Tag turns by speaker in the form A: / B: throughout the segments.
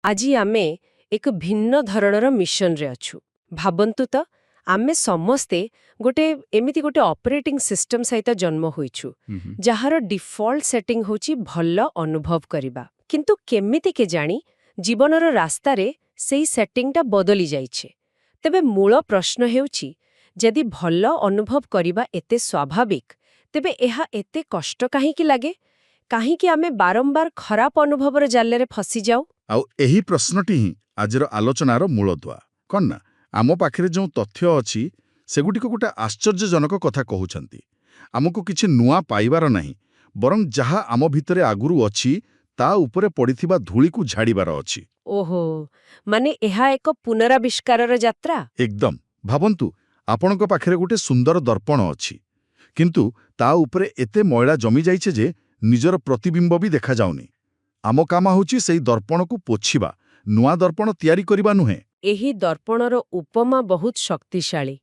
A: ଆଜି ଆମେ ଏକ ଭିନ୍ନ ଧରଣର ମିଶନରେ ଅଛୁ। ଭାବନ୍ତୁ ତ, ଆମେ ସମସ୍ତେ ଏମିତି ଗୋଟେ ଅପରେଟିଂ ସିଷ୍ଟମ ସହିତ ଜନ୍ମ ହୋଇଛୁ, ଯାହାର ଡିଫଲ୍ଟ ସେଟିଂ ହେଉଛି ଭଲ ଅନୁଭବ କରିବା। କିନ୍ତୁ କେମିତି କେଜାଣି ଜୀବନର ରାସ୍ତାରେ ସେଇ ସେଟିଂଟା ବଦଳି ଯାଇଛି। ତେବେ ମୂଳ ପ୍ରଶ୍ନ ହେଉଛି, ଯଦି ଭଲ ଅନୁଭବ କରିବା ଏତେ ସ୍ୱାଭାବିକ, ତେବେ ଏହା ଏତେ କଷ୍ଟ କାହିଁକି ଲାଗେ? କାହିଁକି ଆମେ ବାରମ୍ବାର ଖରାପ ଅନୁଭବର ଜାଲରେ ଫସିଯାଉ?
B: ଆଉ ଏହି ପ୍ରଶ୍ନଟି ହିଁ ଆଜିର ଆଲୋଚନାର ମୂଳଦୁଆ। କଣ ନା, ଆମ ପାଖରେ ଯେଉଁ ତଥ୍ୟ ଅଛି ସେଗୁଡ଼ିକ ଗୋଟେ ଆଶ୍ଚର୍ଯ୍ୟଜନକ କଥା କହୁଛନ୍ତି। ଆମକୁ କିଛି ନୂଆ ପାଇବାର ନାହିଁ, ବରଂ ଯାହା ଆମ ଭିତରେ ଆଗରୁ ଅଛି ତା ଉପରେ ପଡ଼ିଥିବା ଧୂଳିକୁ ଝାଡ଼ିବାର ଅଛି।
A: ଓହୋ, ମାନେ ଏହା ଏକ ପୁନରାବିଷ୍କାରର ଯାତ୍ରା?
B: ଏକଦମ। ଭାବନ୍ତୁ, ଆପଣଙ୍କ ପାଖରେ ଗୋଟେ ସୁନ୍ଦର ଦର୍ପଣ ଅଛି, କିନ୍ତୁ ତା ଉପରେ ଏତେ ମଇଳା ଜମିଯାଇଛି ଯେ ନିଜର ପ୍ରତିବିମ୍ବ ବି ଦେଖାଯାଉନି। ଆମ କାମ ହେଉଛି ସେଇ ଦର୍ପଣକୁ ପୋଛିବା, ନୂଆ ଦର୍ପଣ ତିଆରି କରିବା ନୁହେଁ।
A: ଏହି ଦର୍ପଣର ଉପମା ବହୁତ ଶକ୍ତିଶାଳୀ।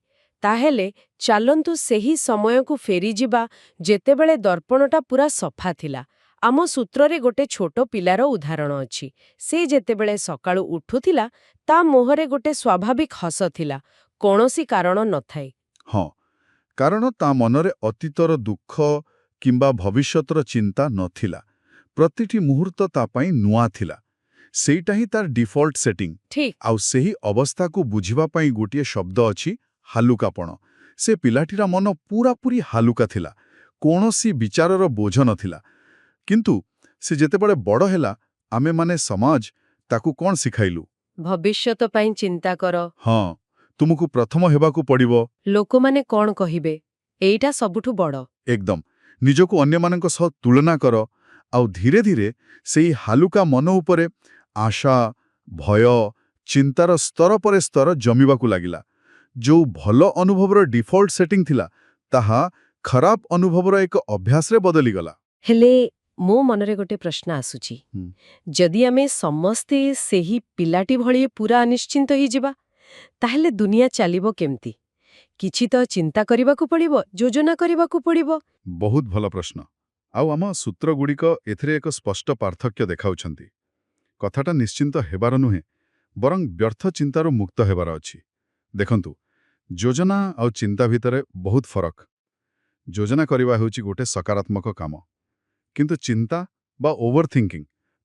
A: ତାହେଲେ ଚାଲନ୍ତୁ ସେହି ସମୟକୁ ଫେରିଯିବା ଯେତେବେଳେ ଦର୍ପଣଟା ପୁରା ସଫା ଥିଲା। ଆମ ସୂତ୍ରରେ ଗୋଟେ ଛୋଟ ପିଲାର ଉଦାହରଣ ଅଛି। ସେ ଯେତେବେଳେ ସକାଳୁ ଉଠୁଥିଲା, ତା ମୁହଁରେ ଗୋଟେ ସ୍ୱାଭାବିକ ହସ ଥିଲା, କୌଣସି କାରଣ ନଥାଏ।
B: ହଁ, କାରଣ ତା ମନରେ ଅତୀତର ଦୁଃଖ କିମ୍ବା ଭବିଷ୍ୟତର ଚିନ୍ତା ନଥିଲା। ପ୍ରତିଟି ମୁହୂର୍ତ୍ତ ତା ପାଇଁ ନୂଆ ଥିଲା। ସେଇଟା ହିଁ ତାର ଡିଫଲ୍ଟ ସେଟିଂ।
A: ଠିକ୍।
B: ଆଉ ସେହି ଅବସ୍ଥାକୁ ବୁଝିବା ପାଇଁ ଗୋଟିଏ ଶବ୍ଦ ଅଛି, ହାଲୁକାପଣ। ସେ ପିଲାଟିର ମନ ପୂରାପୂରି ହାଲୁକା ଥିଲା, କୌଣସି ବିଚାରର ବୋଝ ନଥିଲା। କିନ୍ତୁ ସେ ଯେତେବେଳେ ବଡ଼ ହେଲା, ଆମେମାନେ ସମାଜ ତାକୁ କ'ଣ ଶିଖାଇଲୁ?
A: ଭବିଷ୍ୟତ ପାଇଁ ଚିନ୍ତା କର।
B: ହଁ, ତୁମକୁ ପ୍ରଥମ ହେବାକୁ ପଡ଼ିବ।
A: ଲୋକମାନେ କ'ଣ କହିବେ, ଏଇଟା ସବୁଠୁ ବଡ଼।
B: ଏକଦମ। ନିଜକୁ ଅନ୍ୟମାନଙ୍କ ସହ ତୁଳନା କର। ଆଉ ଧୀରେ ଧୀରେ ସେଇ ହାଲୁକା ମନ ଉପରେ ଆଶା, ଭୟ, ଚିନ୍ତାର ସ୍ତର ପରେ ସ୍ତର ଜମିବାକୁ ଲାଗିଲା। ଯୋଉ ଭଲ ଅନୁଭବର ଡିଫଲ୍ଟ ସେଟିଂ ଥିଲା, ତାହା ଖରାପ ଅନୁଭବର ଏକ ଅଭ୍ୟାସରେ ବଦଳିଗଲା।
A: ହେଲେ ମୋ ମନରେ ଗୋଟେ ପ୍ରଶ୍ନ ଆସୁଛି, ଯଦି ଆମେ ସମସ୍ତେ ସେହି ପିଲାଟି ଭଳି ପୁରା ନିଶ୍ଚିନ୍ତ ହେଇଯିବା, ତାହେଲେ ଦୁନିଆ ଚାଲିବ କେମିତି? କିଛି ତ ଚିନ୍ତା କରିବାକୁ ପଡ଼ିବ, ଯୋଜନା କରିବାକୁ ପଡ଼ିବ।
B: ବହୁତ ଭଲ ପ୍ରଶ୍ନ। ଆଉ ଆମ ସୂତ୍ରଗୁଡ଼ିକ ଏଥିରେ ଏକ ସ୍ପଷ୍ଟ ପାର୍ଥକ୍ୟ ଦେଖାଉଛନ୍ତି। କଥାଟା ନିଶ୍ଚିନ୍ତ ହେବାର ନୁହେଁ, ବରଂ ବ୍ୟର୍ଥ ଚିନ୍ତାରୁ ମୁକ୍ତ ହେବାର ଅଛି। ଦେଖନ୍ତୁ, ଯୋଜନା ଆଉ ଚିନ୍ତା ଭିତରେ ବହୁତ ଫରକ। ଯୋଜନା କରିବା ହେଉଛି ଗୋଟେ ସକାରାତ୍ମକ କାମ, କିନ୍ତୁ ଚିନ୍ତା ବା ଓଭର ଥିଙ୍କିଂ,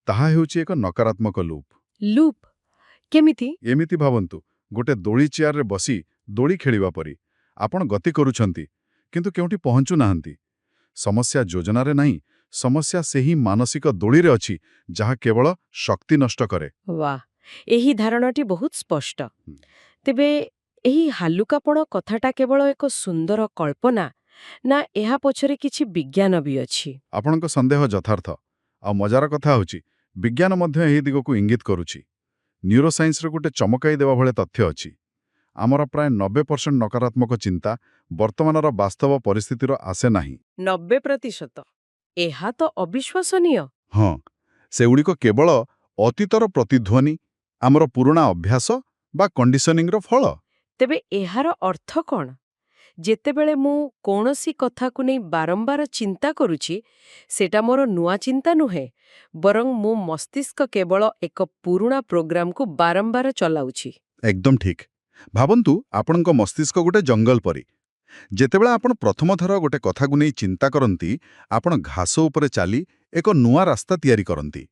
B: ତାହା ହେଉଛି ଏକ ନକାରାତ୍ମକ ଲୁପ୍।
A: ଲୁପ୍? କେମିତି?
B: ଏମିତି ଭାବନ୍ତୁ, ଗୋଟେ ଦୋଳି ଚେୟାରରେ ବସି ଦୋଳି ଖେଳିବା ପରି। ଆପଣ ଗତି କରୁଛନ୍ତି, କିନ୍ତୁ କେଉଁଠି ପହଞ୍ଚୁନାହାନ୍ତି। ସମସ୍ୟା ଯୋଜନାରେ ନାହିଁ, ସମସ୍ୟା ସେହି ମାନସିକ ଦୋଳିରେ ଅଛି, ଯାହା କେବଳ ଶକ୍ତି ନଷ୍ଟ କରେ।
A: ବାଃ, ଏହି ଧାରଣାଟି ବହୁତ ସ୍ପଷ୍ଟ। ତେବେ ଏହି ହାଲୁକାପଣ କଥାଟା କେବଳ ଏକ ସୁନ୍ଦର କଳ୍ପନା, ନା ଏହା ପଛରେ କିଛି ବିଜ୍ଞାନ ବି ଅଛି?
B: ଆପଣଙ୍କ ସନ୍ଦେହ ଯଥାର୍ଥ। ଆଉ ମଜାର କଥା ହେଉଛି, ବିଜ୍ଞାନ ମଧ୍ୟ ଏହି ଦିଗକୁ ଇଙ୍ଗିତ କରୁଛି। ନ୍ୟୁରୋସାଇନ୍ସର ଗୋଟେ ଚମକାଇ ଦେବା ଭଳି ତଥ୍ୟ ଅଛି। ଆମର ପ୍ରାୟ 90% ନକାରାତ୍ମକ ଚିନ୍ତା ବର୍ତ୍ତମାନର ବାସ୍ତବ ପରିସ୍ଥିତିର ଆସେ ନାହିଁ।
A: 90%? ଏହା ତ ଅବିଶ୍ୱାସନୀୟ।
B: ହଁ, ସେଗୁଡ଼ିକ କେବଳ ଅତୀତର ପ୍ରତିଧ୍ୱନି, ଆମର ପୁରୁଣା ଅଭ୍ୟାସ ବା କଣ୍ଡିସନିଂର ଫଳ।
A: ତେବେ ଏହାର ଅର୍ଥ କ'ଣ? ଯେତେବେଳେ ମୁଁ କୌଣସି କଥାକୁ ନେଇ ବାରମ୍ବାର ଚିନ୍ତା କରୁଛି, ସେଟା ମୋର ନୂଆ ଚିନ୍ତା ନୁହେଁ, ବରଂ ମୋ ମସ୍ତିଷ୍କ କେବଳ ଏକ ପୁରୁଣା ପ୍ରୋଗ୍ରାମକୁ ବାରମ୍ବାର ଚଲାଉଛି।
B: ଏକଦମ ଠିକ୍। ଭାବନ୍ତୁ, ଆପଣଙ୍କ ମସ୍ତିଷ୍କ ଗୋଟେ ଜଙ୍ଗଲ ପରି। ଯେତେବେଳେ ଆପଣ ପ୍ରଥମ ଥର ଗୋଟେ କଥାକୁ ନେଇ ଚିନ୍ତା କରନ୍ତି, ଆପଣ ଘାସ ଉପରେ ଚାଲି ଏକ ନୂଆ ରାସ୍ତା ତିଆରି କରନ୍ତି।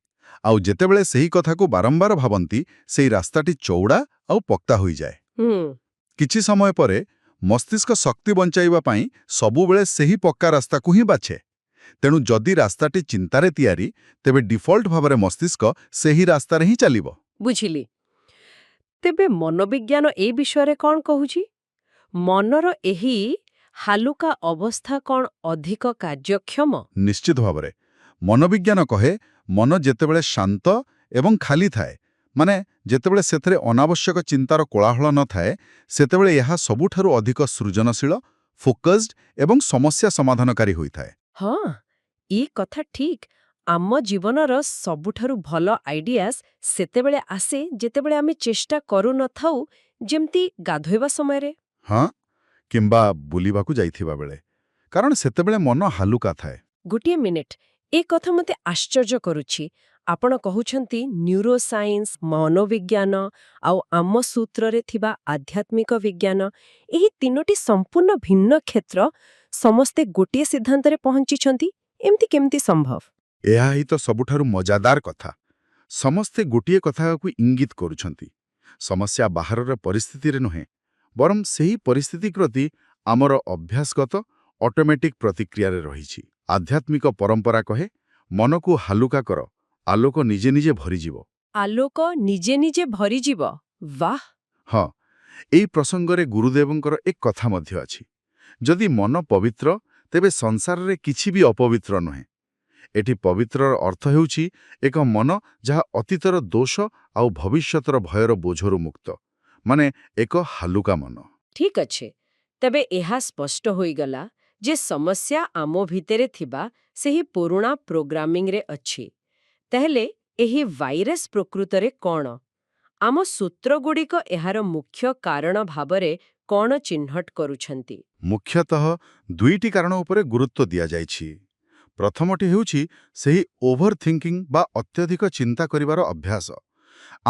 B: ଆଉ ଯେତେବେଳେ ସେହି କଥାକୁ ବାରମ୍ବାର ଭାବନ୍ତି, ସେହି ରାସ୍ତାଟି ଚଉଡ଼ା ଆଉ ପକ୍କା ହୋଇଯାଏ। କିଛି ସମୟ ପରେ ମସ୍ତିଷ୍କ ଶକ୍ତି ବଞ୍ଚାଇବା ପାଇଁ ସବୁବେଳେ ସେହି ପକ୍କା ରାସ୍ତାକୁ ହିଁ ବାଛେ। ତେଣୁ ଯଦି ରାସ୍ତାଟି ଚିନ୍ତାରେ ତିଆରି, ତେବେ ଡିଫଲ୍ଟ ଭାବରେ ମସ୍ତିଷ୍କ ସେହି ରାସ୍ତାରେ ହିଁ ଚାଲିବ।
A: ବୁଝିଲି। ତେବେ ମନୋବିଜ୍ଞାନ ଏ ବିଷୟରେ କ'ଣ କହୁଛି? ମନର ଏହି ହାଲୁକା ଅବସ୍ଥା କ'ଣ ଅଧିକ କାର୍ଯ୍ୟକ୍ଷମ?
B: ନିଶ୍ଚିତ ଭାବରେ। ମନୋବିଜ୍ଞାନ କହେ, ମନ ଯେତେବେଳେ ଶାନ୍ତ ଏବଂ ଖାଲି ଥାଏ, ମାନେ ଯେତେବେଳେ ସେଥିରେ ଅନାବଶ୍ୟକ ଚିନ୍ତାର କୋଳାହଳ ନଥାଏ, ସେତେବେଳେ ଏହା ସବୁଠାରୁ ଅଧିକ ସୃଜନଶୀଳ, ଫୋକସ୍ଡ ଏବଂ ସମସ୍ୟା ସମାଧାନକାରୀ ହୋଇଥାଏ।
A: ହଁ, ଏ କଥା ଠିକ୍। ଆମ ଜୀବନର ସବୁଠାରୁ ଭଲ ଆଇଡିଆସ୍ ସେତେବେଳେ ଆସେ ଯେତେବେଳେ ଆମେ ଚେଷ୍ଟା କରୁନଥାଉ, ଯେମିତି ଗାଧୋଇବା ସମୟରେ।
B: ହଁ, କିମ୍ବା ବୁଲିବାକୁ ଯାଇଥିବା ବେଳେ। କାରଣ ସେତେବେଳେ ମନ ହାଲୁକା ଥାଏ।
A: ଗୋଟିଏ ମିନିଟ୍, ଏ କଥା ମୋତେ ଆଶ୍ଚର୍ଯ୍ୟ କରୁଛି। ଆପଣ କହୁଛନ୍ତି ନ୍ୟୁରୋସାଇନ୍ସ, ମନୋବିଜ୍ଞାନ ଆଉ ଆମ ସୂତ୍ରରେ ଥିବା ଆଧ୍ୟାତ୍ମିକ ବିଜ୍ଞାନ, ଏହି ତିନୋଟି ସମ୍ପୂର୍ଣ୍ଣ ଭିନ୍ନ କ୍ଷେତ୍ର ସମସ୍ତେ ଗୋଟିଏ ସିଦ୍ଧାନ୍ତରେ ପହଞ୍ଚିଛନ୍ତି। ଏମିତି କେମିତି ସମ୍ଭବ?
B: ଏହା ହିଁ ତ ସବୁଠାରୁ ମଜାଦାର କଥା। ସମସ୍ତେ ଗୋଟିଏ କଥାକୁ ଇଙ୍ଗିତ କରୁଛନ୍ତି। ସମସ୍ୟା ବାହାରର ପରିସ୍ଥିତିରେ ନୁହେଁ, ବରଂ ସେହି ପରିସ୍ଥିତି ପ୍ରତି ଆମର ଅଭ୍ୟାସଗତ ଅଟୋମେଟିକ୍ ପ୍ରତିକ୍ରିୟାରେ ରହିଛି। ଆଧ୍ୟାତ୍ମିକ ପରମ୍ପରା କହେ, ମନକୁ ହାଲୁକା କର, ଆଲୋକ ନିଜେ ନିଜେ ଭରିଯିବ।
A: ଆଲୋକ ନିଜେ ନିଜେ ଭରିଯିବ। ବାଃ!
B: ହଁ, ଏହି ପ୍ରସଙ୍ଗରେ ଗୁରୁଦେବଙ୍କର ଏକ କଥା ମଧ୍ୟ ଅଛି। ଯଦି ମନ ପବିତ୍ର, ତେବେ ସଂସାରରେ କିଛି ବି ଅପବିତ୍ର ନୁହେଁ। ଏଠି ପବିତ୍ରର ଅର୍ଥ ହେଉଛି ଏକ ମନ ଯାହା ଅତୀତର ଦୋଷ ଆଉ ଭବିଷ୍ୟତର ଭୟର ବୋଝରୁ ମୁକ୍ତ, ମାନେ ଏକ ହାଲୁକା ମନ।
A: ଠିକ୍ ଅଛି। ତେବେ ଏହା ସ୍ପଷ୍ଟ ହୋଇଗଲା ଯେ ସମସ୍ୟା ଆମ ଭିତରେ ଥିବା ସେହି ପୁରୁଣା ପ୍ରୋଗ୍ରାମିଂରେ ଅଛି। ତାହେଲେ ଏହି ଭାଇରସ୍ ପ୍ରକୃତରେ କ'ଣ? ଆମ ସୂତ୍ରଗୁଡ଼ିକ ଏହାର ମୁଖ୍ୟ କାରଣ ଭାବରେ କ'ଣ ଚିହ୍ନଟ କରୁଛନ୍ତି?
B: ମୁଖ୍ୟତଃ ଦୁଇଟି କାରଣ ଉପରେ ଗୁରୁତ୍ୱ ଦିଆଯାଇଛି। ପ୍ରଥମଟି ହେଉଛି ସେହି ଓଭର ଥିଙ୍କିଂ ବା ଅତ୍ୟଧିକ ଚିନ୍ତା କରିବାର ଅଭ୍ୟାସ।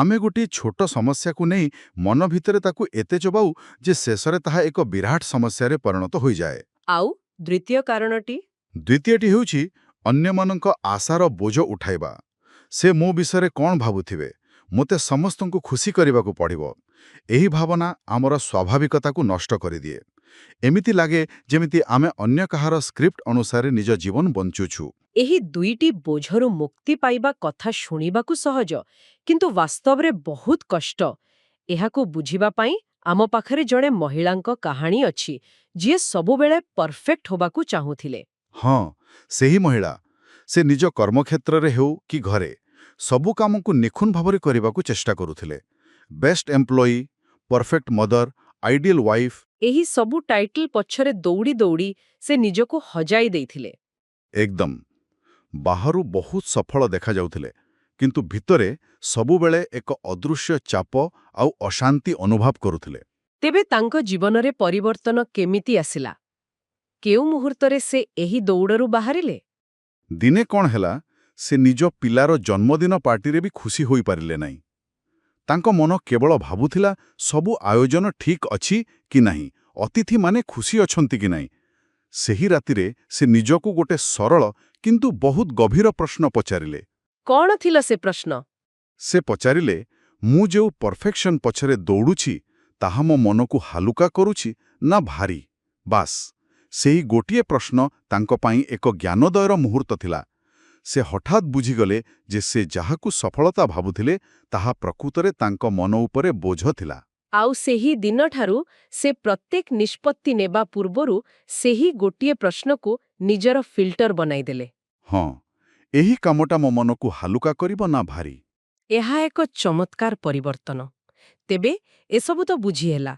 B: ଆମେ ଗୋଟିଏ ଛୋଟ ସମସ୍ୟାକୁ ନେଇ ମନ ଭିତରେ ତାକୁ ଏତେ ଚବାଉ ଯେ ଶେଷରେ ତାହା ଏକ ବିରାଟ ସମସ୍ୟାରେ ପରିଣତ ହୋଇଯାଏ।
A: ଆଉ ଦ୍ୱିତୀୟ କାରଣଟି?
B: ଦ୍ୱିତୀୟଟି ହେଉଛି ଅନ୍ୟମାନଙ୍କ ଆଶାର ବୋଝ ଉଠାଇବା। ସେ ମୋ ବିଷୟରେ କ'ଣ ଭାବୁଥିବେ, ମୋତେ ସମସ୍ତଙ୍କୁ ଖୁସି କରିବାକୁ ପଡ଼ିବ। ଏହି ଭାବନା ଆମର ସ୍ୱାଭାବିକତାକୁ ନଷ୍ଟ କରିଦିଏ। ଏମିତି ଲାଗେ ଯେମିତି ଆମେ ଅନ୍ୟ କାହାର ସ୍କ୍ରିପ୍ଟ ଅନୁସାରେ ନିଜ ଜୀବନ ବଞ୍ଚୁଛୁ।
A: ଏହି ଦୁଇଟି ବୋଝରୁ ମୁକ୍ତି ପାଇବା କଥା ଶୁଣିବାକୁ ସହଜ, କିନ୍ତୁ ବାସ୍ତବରେ ବହୁତ କଷ୍ଟ। ଏହାକୁ ବୁଝିବା ପାଇଁ ଆମ ପାଖରେ ଜଣେ ମହିଳାଙ୍କ କାହାଣୀ ଅଛି, ଯିଏ ସବୁବେଳେ ପରଫେକ୍ଟ ହେବାକୁ ଚାହୁଁଥିଲେ।
B: ହଁ, ସେହି ମହିଳା। ସେ ନିଜ କର୍ମକ୍ଷେତ୍ରରେ ହେଉ କି ଘରେ ସବୁ କାମକୁ ନିଖୁଣ ଭାବରେ କରିବାକୁ ଚେଷ୍ଟା କରୁଥିଲେ। ବେଷ୍ଟ ଏମ୍ପ୍ଲୟି, ପରଫେକ୍ଟ ମଦର, ଆଇଡିଆଲ ୱାଇଫ୍।
A: ଏହି ସବୁ ଟାଇଟଲ ପଛରେ ଦୌଡ଼ି ଦୌଡ଼ି ସେ ନିଜକୁ ହଜାଇ ଦେଇଥିଲେ।
B: ଏକଦମ। ବାହାରୁ ବହୁତ ସଫଳ ଦେଖାଯାଉଥିଲେ, କିନ୍ତୁ ଭିତରେ ସବୁବେଳେ ଏକ ଅଦୃଶ୍ୟ ଚାପ ଆଉ ଅଶାନ୍ତି ଅନୁଭବ କରୁଥିଲେ।
A: ତେବେ ତାଙ୍କ ଜୀବନରେ ପରିବର୍ତ୍ତନ କେମିତି ଆସିଲା? କେଉଁ ମୁହୂର୍ତ୍ତରେ ସେ ଏହି ଦୌଡ଼ରୁ ବାହାରିଲେ?
B: ଦିନେ କ'ଣ ହେଲା, ସେ ନିଜ ପିଲାର ଜନ୍ମଦିନ ପାର୍ଟିରେ ବି ଖୁସି ହୋଇପାରିଲେ ନାହିଁ। ତାଙ୍କ ମନ କେବଳ ଭାବୁଥିଲା ସବୁ ଆୟୋଜନ ଠିକ୍ ଅଛି କି ନାହିଁ, ଅତିଥିମାନେ ଖୁସି ଅଛନ୍ତି କି ନାହିଁ। ସେହି ରାତିରେ ସେ ନିଜକୁ ଗୋଟେ ସରଳ କିନ୍ତୁ ବହୁତ ଗଭୀର ପ୍ରଶ୍ନ ପଚାରିଲେ।
A: କ'ଣ ଥିଲା ସେ ପ୍ରଶ୍ନ?
B: ସେ ପଚାରିଲେ, ମୁଁ ଯେଉଁ ପରଫେକ୍ସନ ପଛରେ ଦୌଡ଼ୁଛି, ତାହା ମୋ ମନକୁ ହାଲୁକା କରୁଛି ନା ଭାରି? ବାସ୍, ସେହି ଗୋଟିଏ ପ୍ରଶ୍ନ ତାଙ୍କ ପାଇଁ ଏକ ଜ୍ଞାନୋଦୟର ମୁହୂର୍ତ୍ତ ଥିଲା। ସେ ହଠାତ୍ ବୁଝିଗଲେ ଯେ ସେ ଯାହାକୁ ସଫଳତା ଭାବୁଥିଲେ, ତାହା ପ୍ରକୃତରେ ତାଙ୍କ ମନ ଉପରେ ବୋଝ ଥିଲା।
A: ଆଉ ସେହି ଦିନଠାରୁ ସେ ପ୍ରତ୍ୟେକ ନିଷ୍ପତ୍ତି ନେବା ପୂର୍ବରୁ ସେହି ଗୋଟିଏ ପ୍ରଶ୍ନକୁ ନିଜର ଫିଲ୍ଟର ବନାଇଦେଲେ।
B: ହଁ, ଏହି କାମଟା ମୋ ମନକୁ ହାଲୁକା କରିବ ନା ଭାରି?
A: ଏହା ଏକ ଚମତ୍କାର ପରିବର୍ତ୍ତନ। ତେବେ ଏସବୁ ତ ବୁଝିହେଲା,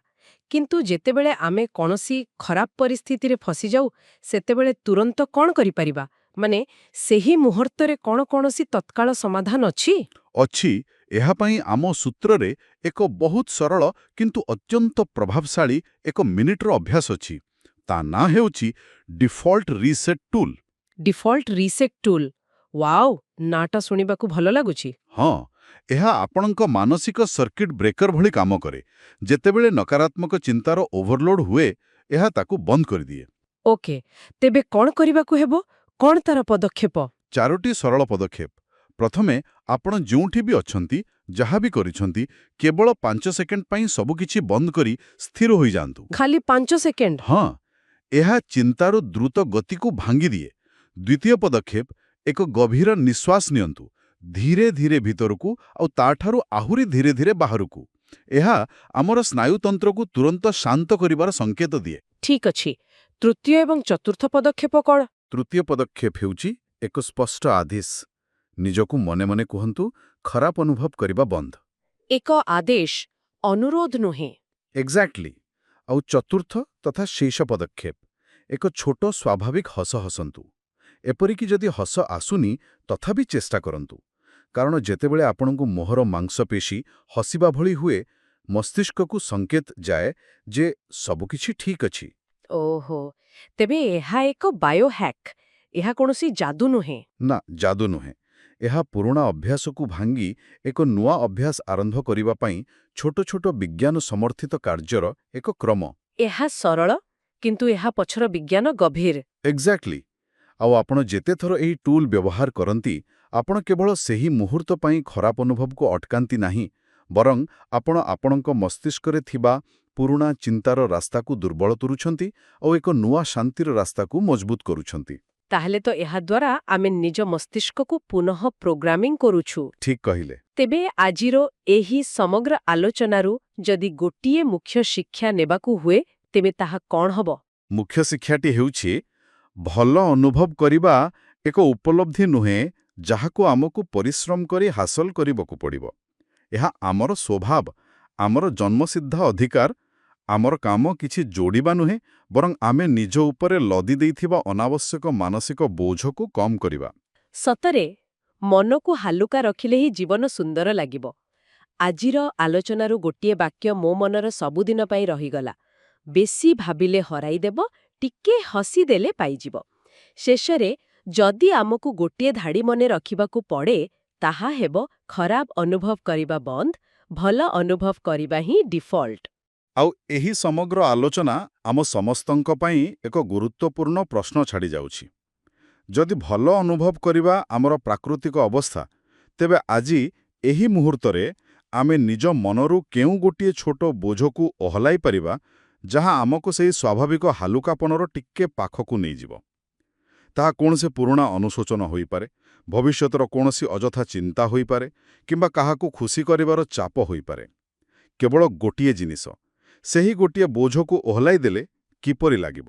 A: କିନ୍ତୁ ଯେତେବେଳେ ଆମେ କୌଣସି ଖରାପ ପରିସ୍ଥିତିରେ ଫସିଯାଉ, ସେତେବେଳେ ତୁରନ୍ତ କ'ଣ କରିପାରିବା? ମାନେ ସେହି ମୁହୂର୍ତ୍ତରେ କ'ଣ କୌଣସି ତତ୍କାଳ ସମାଧାନ ଅଛି?
B: ଅଛି। ଏହା ପାଇଁ ଆମ ସୂତ୍ରରେ ଏକ ବହୁତ ସରଳ କିନ୍ତୁ ଅତ୍ୟନ୍ତ ପ୍ରଭାବଶାଳୀ ଏକ ମିନିଟର ଅଭ୍ୟାସ ଅଛି। ତା ନାଁ ହେଉଛି default reset tool.
A: Default reset tool. Wow, ନାଁଟା ଶୁଣିବାକୁ ଭଲ ଲାଗୁଛି।
B: ହଁ, ଏହା ଆପଣଙ୍କ ମାନସିକ ସର୍କିଟ ବ୍ରେକର ଭଳି କାମ କରେ। ଯେତେବେଳେ ନକାରାତ୍ମକ ଚିନ୍ତାର ଓଭରଲୋଡ୍ ହୁଏ, ଏହା ତାକୁ ବନ୍ଦ କରିଦିଏ।
A: ଓକେ, ତେବେ କ'ଣ କରିବାକୁ ହେବ? କ'ଣ ତାର ପଦକ୍ଷେପ?
B: 4ଟି ସରଳ ପଦକ୍ଷେପ। ପ୍ରଥମେ, ଆପଣ ଯେଉଁଠି ବି ଅଛନ୍ତି, ଯାହା ବି କରିଛନ୍ତି, କେବଳ 5 ସେକେଣ୍ଡ ପାଇଁ ସବୁକିଛି ବନ୍ଦ କରି ସ୍ଥିର ହୋଇଯାଆନ୍ତୁ।
A: ଖାଲି 5 ସେକେଣ୍ଡ?
B: ହଁ, ଏହା ଚିନ୍ତାର ଦ୍ରୁତ ଗତିକୁ ଭାଙ୍ଗିଦିଏ। ଦ୍ୱିତୀୟ ପଦକ୍ଷେପ, ଏକ ଗଭୀର ନିଶ୍ୱାସ ନିଅନ୍ତୁ, ଧୀରେ ଧୀରେ ଭିତରକୁ ଆଉ ତାଠାରୁ ଆହୁରି ଧୀରେ ଧୀରେ ବାହାରକୁ। ଏହା ଆମର ସ୍ନାୟୁତନ୍ତ୍ରକୁ ତୁରନ୍ତ ଶାନ୍ତ କରିବାର ସଂକେତ ଦିଏ।
A: ଠିକ୍ ଅଛି। ତୃତୀୟ ଏବଂ ଚତୁର୍ଥ ପଦକ୍ଷେପ କ'ଣ?
B: ତୃତୀୟ ପଦକ୍ଷେପ ହେଉଛି ଏକ ସ୍ପଷ୍ଟ ଆଦେଶ। ନିଜକୁ ମନେ ମନେ କୁହନ୍ତୁ, ଖରାପ ଅନୁଭବ କରିବା ବନ୍ଦ।
A: ଏକ ଆଦେଶ, ଅନୁରୋଧ ନୁହେଁ।
B: ଏକ୍ଜାକ୍ଟଲି। ଆଉ ଚତୁର୍ଥ ତଥା ଶେଷ ପଦକ୍ଷେପ, ଏକ ଛୋଟ ସ୍ୱାଭାବିକ ହସ ହସନ୍ତୁ। ଏପରିକି ଯଦି ହସ ଆସୁନି, ତଥାପି ଚେଷ୍ଟା କରନ୍ତୁ। କାରଣ ଯେତେବେଳେ ଆପଣଙ୍କୁ ମୁହଁର ମାଂସପେଶୀ ହସିବା ଭଳି ହୁଏ, ମସ୍ତିଷ୍କକୁ ସଂକେତ ଯାଏ ଯେ ସବୁକିଛି ଠିକ୍ ଅଛି।
A: ଓହୋ, ତେବେ ଏହା ଏକ ବାୟୋହ୍ୟାକ୍। ଏହା କୌଣସି ଯାଦୁ ନୁହେଁ।
B: ନା, ଯାଦୁ ନୁହେଁ। ଏହା ପୁରୁଣା ଅଭ୍ୟାସକୁ ଭାଙ୍ଗି ଏକ ନୂଆ ଅଭ୍ୟାସ ଆରମ୍ଭ କରିବା ପାଇଁ ଛୋଟ ଛୋଟ ବିଜ୍ଞାନ ସମର୍ଥିତ କାର୍ଯ୍ୟର ଏକ କ୍ରମ।
A: ଏହା ସରଳ, କିନ୍ତୁ ଏହା ପଛର ବିଜ୍ଞାନ ଗଭୀର।
B: ଏକ୍ଜାକ୍ଟଲି। ଆଉ ଆପଣ ଯେତେଥର ଏହି ଟୁଲ୍ ବ୍ୟବହାର କରନ୍ତି, ଆପଣ କେବଳ ସେହି ମୁହୂର୍ତ୍ତ ପାଇଁ ଖରାପ ଅନୁଭବକୁ ଅଟକାନ୍ତି ନାହିଁ, ବରଂ ଆପଣ ଆପଣଙ୍କ ମସ୍ତିଷ୍କରେ ଥିବା ପୁରୁଣା ଚିନ୍ତାର ରାସ୍ତାକୁ ଦୁର୍ବଳ କରୁଛନ୍ତି ଆଉ ଏକ ନୂଆ ଶାନ୍ତିର ରାସ୍ତାକୁ ମଜବୁତ କରୁଛନ୍ତି।
A: ତାହେଲେ ତ ଏହାଦ୍ୱାରା ଆମେ ନିଜ ମସ୍ତିଷ୍କକୁ ପୁନଃ ପ୍ରୋଗ୍ରାମିଂ କରୁଛୁ।
B: ଠିକ୍ କହିଲେ।
A: ତେବେ ଆଜିର ଏହି ସମଗ୍ର ଆଲୋଚନାରୁ ଯଦି ଗୋଟିଏ ମୁଖ୍ୟ ଶିକ୍ଷା ନେବାକୁ ହୁଏ, ତେବେ ତାହା କ'ଣ ହେବ?
B: ମୁଖ୍ୟ ଶିକ୍ଷାଟି ହେଉଛି, ଭଲ ଅନୁଭବ କରିବା ଏକ ଉପଲବ୍ଧି ନୁହେଁ ଯାହାକୁ ଆମକୁ ପରିଶ୍ରମ କରି ହାସଲ କରିବାକୁ ପଡ଼ିବ। ଏହା ଆମର ସ୍ୱଭାବ, ଆମର ଜନ୍ମସିଦ୍ଧ ଅଧିକାର। ଆମର କାମ କିଛି ଯୋଡ଼ିବା ନୁହେଁ, ବରଂ ଆମେ ନିଜ ଉପରେ ଲଦି ଦେଇଥିବା ଅନାବଶ୍ୟକ ମାନସିକ ବୋଝକୁ କମ୍ କରିବା।
A: ସତରେ, ମନକୁ ହାଲୁକା ରଖିଲେ ହିଁ ଜୀବନ ସୁନ୍ଦର ଲାଗିବ। ଆଜିର ଆଲୋଚନାରୁ ଗୋଟିଏ ବାକ୍ୟ ମୋ ମନର ସବୁଦିନ ପାଇଁ ରହିଗଲା। ବେଶୀ ଭାବିଲେ ହରାଇଦେବ, ଟିକେ ହସିଦେଲେ ପାଇଯିବ। ଶେଷରେ, ଯଦି ଆମକୁ ଗୋଟିଏ ଧାଡ଼ି ମନେ ରଖିବାକୁ ପଡ଼େ, ତାହା ହେବ ଖରାପ ଅନୁଭବ କରିବା ବନ୍ଦ, ଭଲ ଅନୁଭବ କରିବା ହିଁ ଡିଫଲ୍ଟ।
B: ଆଉ ଏହି ସମଗ୍ର ଆଲୋଚନା ଆମ ସମସ୍ତଙ୍କ ପାଇଁ ଏକ ଗୁରୁତ୍ୱପୂର୍ଣ୍ଣ ପ୍ରଶ୍ନ ଛାଡ଼ିଯାଉଛି। ଯଦି ଭଲ ଅନୁଭବ କରିବା ଆମର ପ୍ରାକୃତିକ ଅବସ୍ଥା, ତେବେ ଆଜି ଏହି ମୁହୂର୍ତ୍ତରେ ଆମେ ନିଜ ମନରୁ କେଉଁ ଗୋଟିଏ ଛୋଟ ବୋଝକୁ ଓହଲାଇ ପାରିବା, ଯାହା ଆମକୁ ସେହି ସ୍ୱାଭାବିକ ହାଲୁକାପଣର ଟିକେ ପାଖକୁ ନେଇଯିବ। ତାହା କୌଣସି ପୁରୁଣା ଅନୁଶୋଚନ ହୋଇପାରେ, ଭବିଷ୍ୟତର କୌଣସି ଅଯଥା ଚିନ୍ତା ହୋଇପାରେ, କିମ୍ବା କାହାକୁ ଖୁସି କରିବାର ଚାପ ହୋଇପାରେ। କେବଳ ଗୋଟିଏ ଜିନିଷ, ସେହି ଗୋଟିଏ ବୋଝକୁ ଓହଲାଇ ଦେଲେ କିପରି ଲାଗିବ?